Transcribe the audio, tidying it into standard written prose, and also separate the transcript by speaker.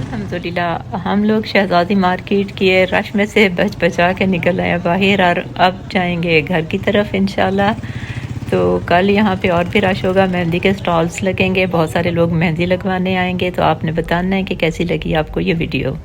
Speaker 1: अल्हम्दुलिल्लाह हम लोग शहजादी मार्केट के रश में से बच बचा के निकल आए बाहर और अब जाएंगे घर की तरफ इंशाल्लाह। तो कल यहाँ पे और भी रश होगा, मेहंदी के स्टॉल्स लगेंगे, बहुत सारे लोग मेहंदी लगवाने आएंगे। तो आपने बताना है कि कैसी लगी आपको ये वीडियो।